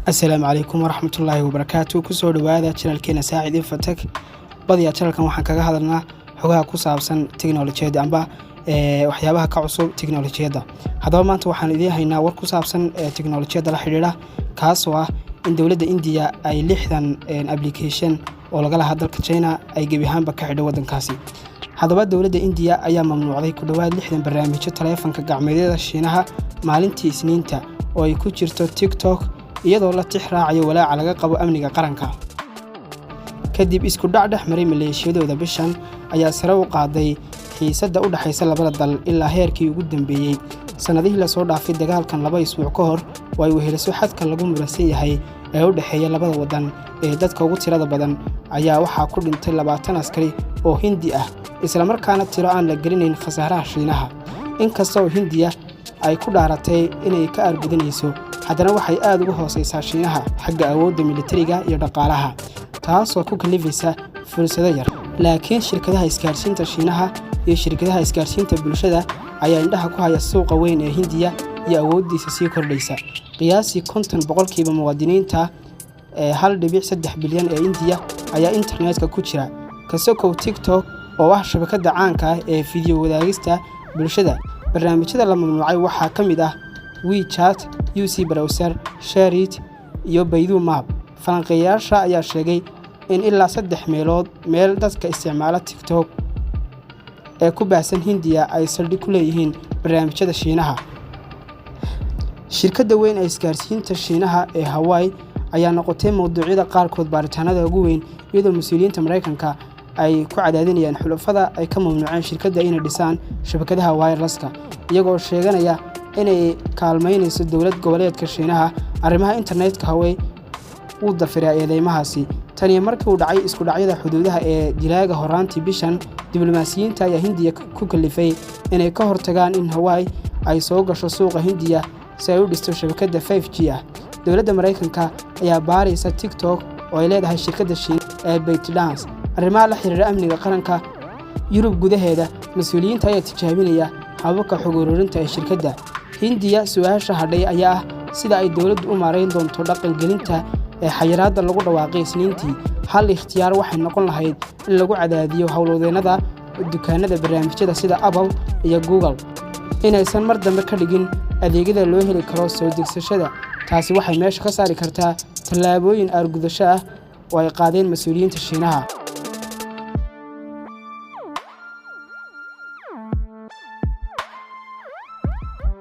السلام عليكم ورحمة الله وبركاته. كسر دوادا channelkeena Saacid Infotek badiyaa channelkan waxaan kaga hadalnaa xogaha ku saabsan teknoolajiyada amba waxyaabaha ka cusub teknoolajiyada. Haddaba maanta waxaan idin haynaa war ku saabsan teknoolajiyada la xiriira kaas oo ah in dawladda India ay 60 application oo laga lahaa dalka China ay gebi ahaanba ka xidhay wadankaasi. Haddaba dawladda India ayaa mamnuucday ku dhawaad 60 barnaamijyo taleefanka gacmeedyada Shiinaha maalintii Isniinta oo ay ku jirto TikTok iyadoo la tixraacayo walaaca laga qabo amniga qaranka. kadib isku dhac maray maleeshiyadooda bishan ayaa sare u qaaday xiisadda u dhaxaysa labada dal ilaa heerkii ugu dambeeyay sanadihii la soo dhaafay dagaalkan 2 isbuuc ka hor oo ay weheliso xadka lagu muransan yahay ee u dhaxeeya labada wadan ee dadka ugu tirada badan ayaa waxaa ku dhintay 20 askari oo Hindi ah isla markaana tiro aan la gelinayn khasaaraha Shiinaha. inkastoo Hindiya ay ku dhaaratay inay ka argudanayso haddana waxay aad uga hooseysaa Shiinaha xagga awoodda militariga iyo dhaqaalaha taasoo ku kalifaysa fursado yar. laakiin shirkadaha isgaarsiinta Shiinaha iyo shirkadaha isgaarsiinta bulshada ayaa indhaha ku haya suuqa weyn ee Hindiya iyo awooddiisa sii kordhaysa. qiyaasii 50% muwaadiniinta 1.3 bilyan ee Hindiya ayaa internetka ku jira kasoo TikTok oo ah shabakadda caanka ah ee video wadaagista bulshada. barnaamijyada la mamnuucay waxaa ka mid ah WeChat, UC Browser, ShareIt iyo Baidu Map. falanqeeyaasha ayaa sheegay in ilaa 3 meelood meel dadka isticmaala TikTok ee ku baahsan Hindiya ay saldhig ku leeyihiin barnaamijyada Shiinaha. shirkadda weyn ee isgaarsiinta Shiinaha ee Huawei ayaa noqotay mowduucyada qaarkood baaritaanada ugu weyn iyadoo mas'uuliyiinta Mareykanka ay ku cadaadinayaan xulafada ay ka mamnuuceen shirkadda inay dhisaan shabakadaha wireless-ka iyagoo sheeganaya inay kaalmeynayso dawlad goboleedka Shiinaha arrimaha internetka. Huawei uu dafiray eedeymahaasi tani markii uu dhacay isku dhacyada xuduudaha ee dilaaga horaantii bishan. diblomaasiyiinta ayaa Hindiya ku kalifay inay ka hortagaan in Huawei ay soo gasho suuqa Hindiya si ay u dhisto shabakadda 5G ah. dawladda Mareykanka ayaa baaraysa TikTok oo ay leedahay shirkadda Shiinaha ee ByteDance arrimaha la xiriira amniga qaranka. Yurub gudaheeda mas'uuliyiinta ayaa tijaabinaya hababka xog ururinta ee shirkadda. Hindiya su'aasha hadhay ayaa ah sida ay dawladdu u maareyn doonto dhaqan gelinta ee xayiraadda lagu dhawaaqay Isniintii. hal ikhtiyaar waxay noqon lahayd in lagu cadaadiyo hawlwadeenada dukaanada barnaamijyada sida Apple iyo Google inaysan mar dambe ka dhigin adeegyada loo heli karo soo degsashada. taasi waxay meesha ka saari kartaa tallaabooyin argudasho ah oo ay qaadeen mas'uuliyiinta Shiinaha.